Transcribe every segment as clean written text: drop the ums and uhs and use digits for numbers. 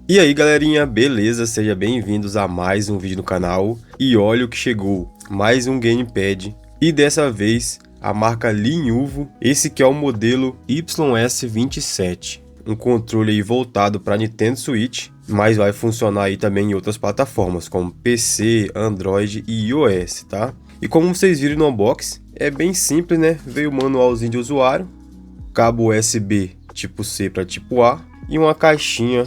E aí galerinha, beleza? Sejam bem-vindos a mais um vídeo no canal. E olha o que chegou, mais um gamepad. E dessa vez a marca Lenovo, esse que é o modelo YS27. Um controle aí voltado para Nintendo Switch, mas vai funcionar aí também em outras plataformas como PC, Android e iOS, tá? E como vocês viram no unboxing, é bem simples, né? Veio o manualzinho de usuário, cabo USB tipo C para tipo A e uma caixinha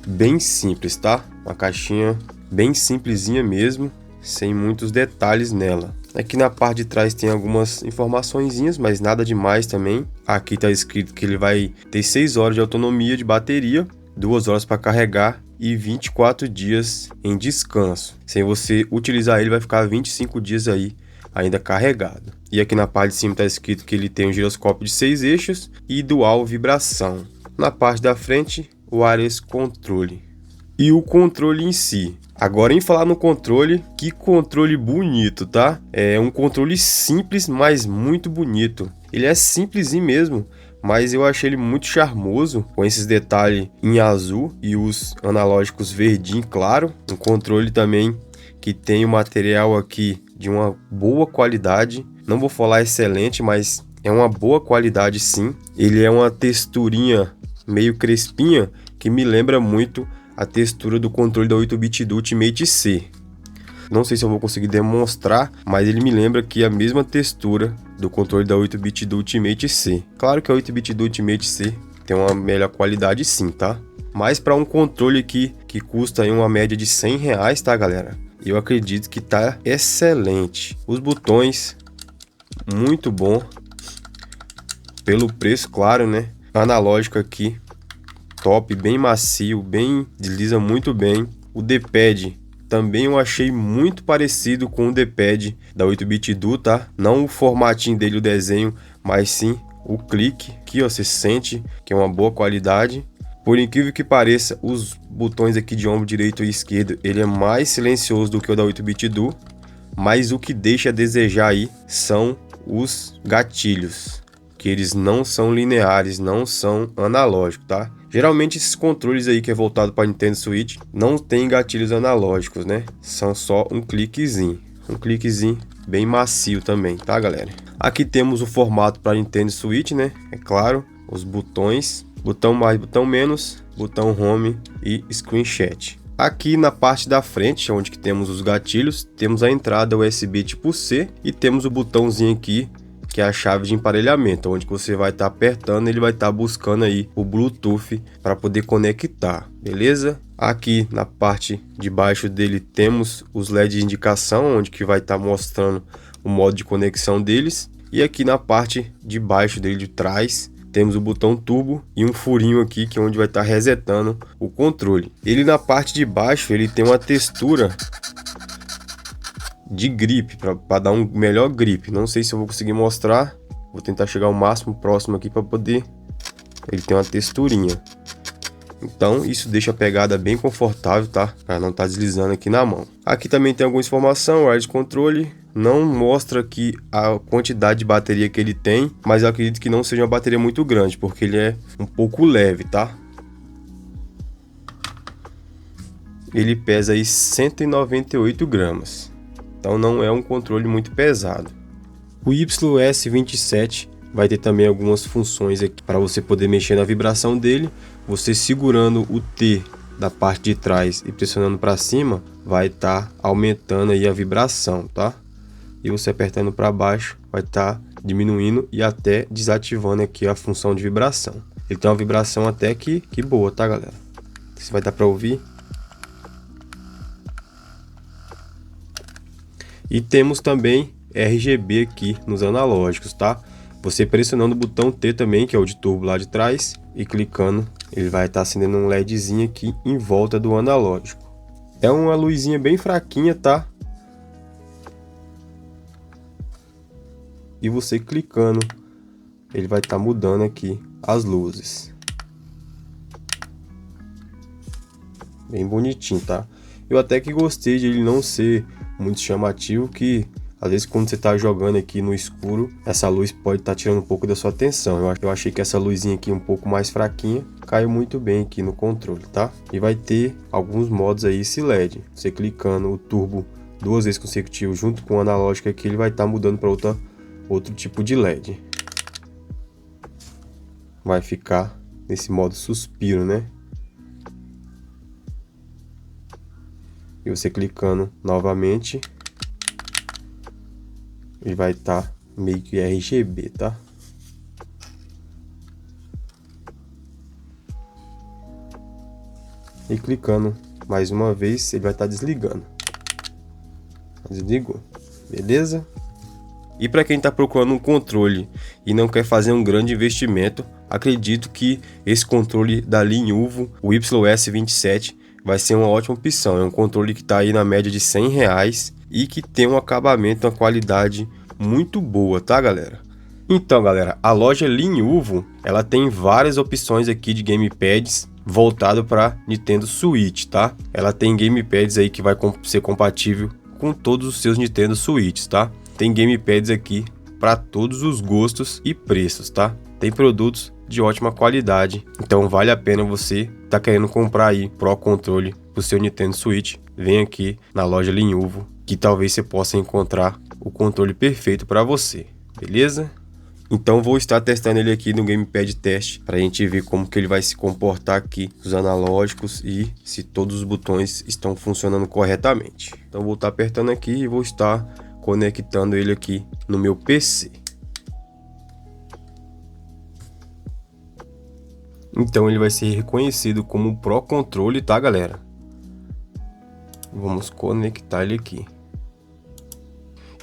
bem simples, tá? Uma caixinha bem simplesinha mesmo, sem muitos detalhes nela. Aqui na parte de trás tem algumas informaçõezinhas, mas nada demais também. Aqui tá escrito que ele vai ter 6 horas de autonomia de bateria, 2 horas para carregar e 24 dias em descanso. Sem você utilizar ele, vai ficar 25 dias aí ainda carregado. E aqui na parte de cima está escrito que ele tem um giroscópio de 6 eixos e dual vibração. Na parte da frente, o wireless controle e o controle em si. Agora em falar no controle, que controle bonito, tá? É um controle simples, mas muito bonito. Ele é simplesinho mesmo, mas eu achei ele muito charmoso, com esses detalhes em azul e os analógicos verdinho claro. Um controle também que tem o material aqui de uma boa qualidade. Não vou falar excelente, mas é uma boa qualidade sim. Ele é uma texturinha meio crespinha que me lembra muito a textura do controle da 8-bit do Ultimate C. Não sei se eu vou conseguir demonstrar, mas ele me lembra que é a mesma textura do controle da 8-bit do Ultimate C. Claro que a 8-bit do Ultimate C tem uma melhor qualidade sim, tá? Mas para um controle aqui que custa aí uma média de R$100, tá galera? Eu acredito que tá excelente. Os botões, muito bom. Pelo preço, claro, né? Analógico aqui, top, bem macio, bem desliza muito bem. O D-pad também eu achei muito parecido com o D-pad da 8-bit do, tá? Não o formatinho dele, o desenho, mas sim o clique. Aqui ó, você sente que é uma boa qualidade. Por incrível que pareça, os botões aqui de ombro direito e esquerdo, ele é mais silencioso do que o da 8-bit do, mas o que deixa a desejar aí são os gatilhos, que eles não são lineares, não são analógicos, tá? Geralmente esses controles aí que é voltado para Nintendo Switch não tem gatilhos analógicos, né? São só um cliquezinho bem macio também, tá galera? Aqui temos o formato para Nintendo Switch, né? É claro, os botões, botão mais, botão menos, botão home e screenshot. Aqui na parte da frente, onde que temos os gatilhos, temos a entrada USB tipo C e temos o botãozinho aqui, que é a chave de emparelhamento, onde você vai estar apertando, ele vai estar buscando aí o Bluetooth para poder conectar, beleza? Aqui na parte de baixo dele temos os LEDs de indicação, onde que vai estar mostrando o modo de conexão deles. E aqui na parte de baixo dele de trás, temos o botão turbo e um furinho aqui que é onde vai estar resetando o controle. Ele na parte de baixo ele tem uma textura de grip para dar um melhor grip. Não sei se eu vou conseguir mostrar. Vou tentar chegar o máximo próximo aqui para poder. Ele tem uma texturinha. Então isso deixa a pegada bem confortável, tá? Para não estar deslizando aqui na mão. Aqui também tem alguma informação, o de controle. Não mostra aqui a quantidade de bateria que ele tem, mas eu acredito que não seja uma bateria muito grande, porque ele é um pouco leve, tá? Ele pesa aí 198 gramas, então não é um controle muito pesado. O YS27 vai ter também algumas funções aqui para você poder mexer na vibração dele. Você segurando o T da parte de trás e pressionando para cima, vai estar aumentando aí a vibração, tá? E você apertando para baixo vai estar diminuindo e até desativando aqui a função de vibração. Ele tem uma vibração até que boa, tá galera? Você vai dar para ouvir. E temos também RGB aqui nos analógicos, tá? Você pressionando o botão T também, que é o de turbo lá de trás, e clicando, ele vai estar acendendo um LEDzinho aqui em volta do analógico. É uma luzinha bem fraquinha, tá? E você clicando, ele vai estar mudando aqui as luzes. Bem bonitinho, tá? Eu até que gostei de ele não ser muito chamativo, que Às vezes quando você tá jogando aqui no escuro, essa luz pode estar tirando um pouco da sua atenção. Eu achei que essa luzinha aqui um pouco mais fraquinha caiu muito bem aqui no controle, tá? E vai ter alguns modos aí esse LED. Você clicando o turbo 2 vezes consecutivo junto com o analógico aqui, ele vai estar mudando para outro tipo de LED. Vai ficar nesse modo suspiro, né? E você clicando novamente, ele vai estar meio que RGB, tá? E clicando mais uma vez, ele vai estar desligando. Desligou, beleza? E para quem está procurando um controle e não quer fazer um grande investimento, acredito que esse controle da Lenovo, o YS27, vai ser uma ótima opção. É um controle que está aí na média de R$100 e que tem um acabamento, uma qualidade muito boa, tá galera? Então galera, a loja Lenovo, ela tem várias opções aqui de gamepads voltado para Nintendo Switch, tá? Ela tem gamepads aí que vai ser compatível com todos os seus Nintendo Switch, tá? Tem gamepads aqui para todos os gostos e preços, tá? Tem produtos de ótima qualidade, então vale a pena você tá querendo comprar aí Pro Controle pro seu Nintendo Switch, vem aqui na loja Lenovo, que talvez você possa encontrar o controle perfeito para você, beleza? Então vou estar testando ele aqui no Gamepad Test para a gente ver como que ele vai se comportar aqui, os analógicos e se todos os botões estão funcionando corretamente. Então vou estar apertando aqui e vou estar conectando ele aqui no meu PC. Então ele vai ser reconhecido como Pro Controle, tá galera? Vamos conectar ele aqui.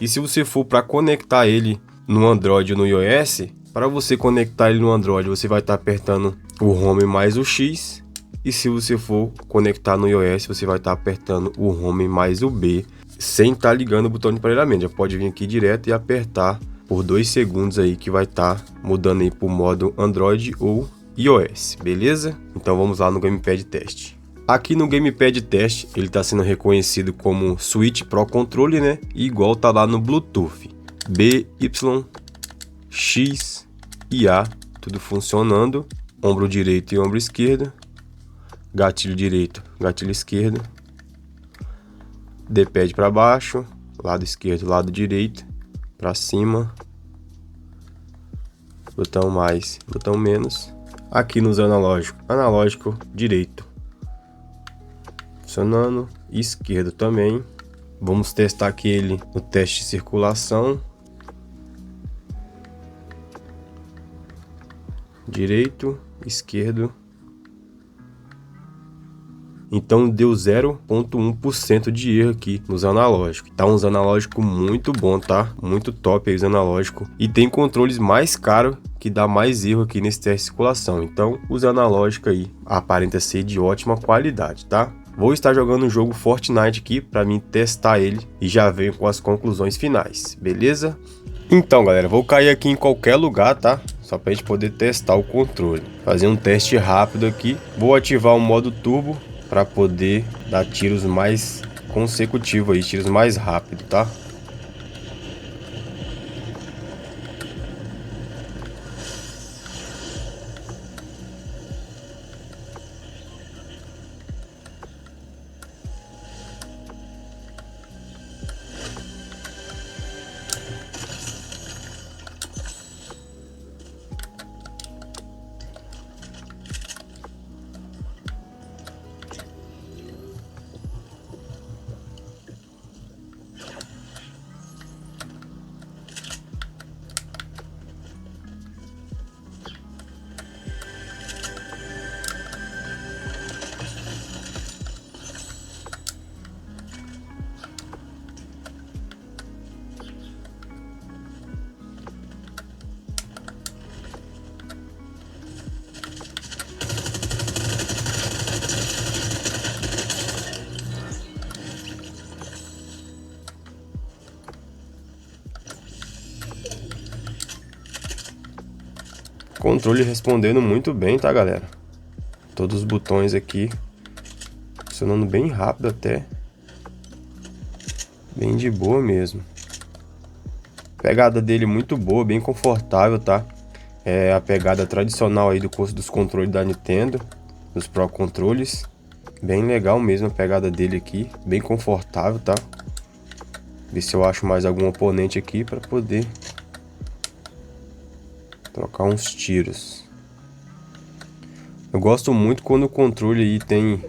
E se você for para conectar ele no Android ou no iOS, para você conectar ele no Android, você vai estar apertando o Home mais o X. E se você for conectar no iOS, você vai estar apertando o Home mais o B, sem estar ligando o botão de emparelhamento. Já pode vir aqui direto e apertar por 2 segundos aí, que vai estar mudando aí para o modo Android ou iOS, beleza? Então vamos lá no Gamepad Test. Aqui no Gamepad Test, ele está sendo reconhecido como Switch Pro Controle, né? E igual tá lá no Bluetooth. B, Y, X e A, tudo funcionando. Ombro direito e ombro esquerdo. Gatilho direito, gatilho esquerdo. D-pad para baixo, lado esquerdo, lado direito, para cima. Botão mais, botão menos. Aqui nos analógicos, analógico direito funcionando, esquerdo também. Vamos testar aqui ele no teste de circulação. Direito, esquerdo. Então deu 0,1% de erro aqui nos analógicos. Tá uns analógicos muito bom, tá? Muito top aí os analógicos. E tem controles mais caros que dá mais erro aqui nesse teste de circulação. Então os analógicos aí aparenta ser de ótima qualidade, tá? Vou estar jogando o jogo Fortnite aqui para mim testar ele e já venho com as conclusões finais, beleza? Então galera, vou cair aqui em qualquer lugar, tá? Só para a gente poder testar o controle. Fazer um teste rápido aqui. Vou ativar o modo turbo para poder dar tiros mais consecutivos aí, tiros mais rápido, tá? Controle respondendo muito bem, tá galera? Todos os botões aqui funcionando bem rápido até. Bem de boa mesmo. Pegada dele muito boa, bem confortável, tá? É a pegada tradicional aí dos controles da Nintendo, dos Pro Controles. Bem legal mesmo a pegada dele aqui, bem confortável, tá? Ver se eu acho mais algum oponente aqui para poder trocar uns tiros. Eu gosto muito quando o controle aí tem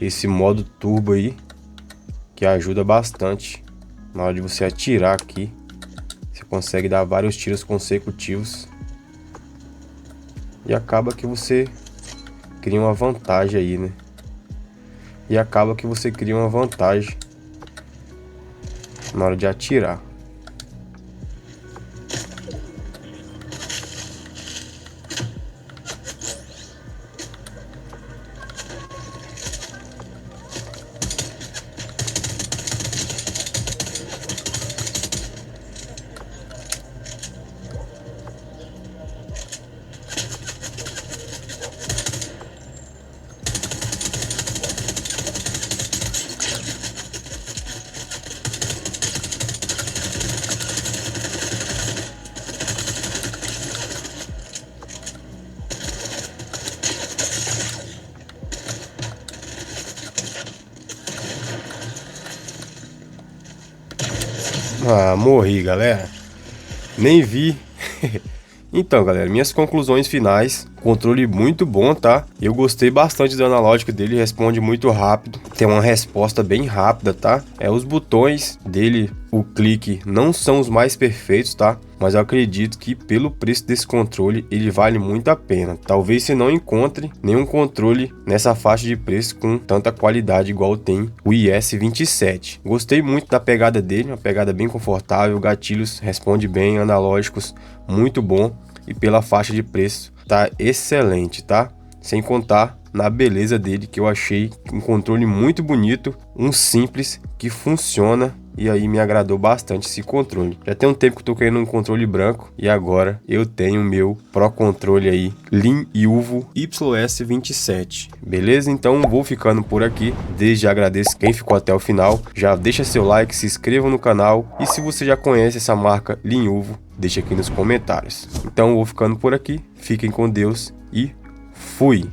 esse modo turbo aí, que ajuda bastante na hora de você atirar aqui. Você consegue dar vários tiros consecutivos e acaba que você cria uma vantagem aí, né? Na hora de atirar. Ah, morri, galera. Nem vi. Então, galera, minhas conclusões finais. Controle muito bom, tá? Eu gostei bastante do analógico dele, responde muito rápido. Tem uma resposta bem rápida, tá? Os botões dele, o clique, não são os mais perfeitos, tá? Mas eu acredito que pelo preço desse controle, ele vale muito a pena. Talvez você não encontre nenhum controle nessa faixa de preço com tanta qualidade igual tem o IS-27. Gostei muito da pegada dele, uma pegada bem confortável, gatilhos responde bem, analógicos muito bom e pela faixa de preço tá excelente, tá? Sem contar na beleza dele, que eu achei um controle muito bonito, um simples que funciona, e aí me agradou bastante esse controle. Já tem um tempo que eu tô querendo um controle branco e agora eu tenho o meu Pro Controle aí, Lin-Yuvo YS-27. Beleza? Então vou ficando por aqui. Desde já agradeço quem ficou até o final. Já deixa seu like, se inscreva no canal e se você já conhece essa marca Lin-Yuvo, deixa aqui nos comentários. Então vou ficando por aqui. Fiquem com Deus e fui!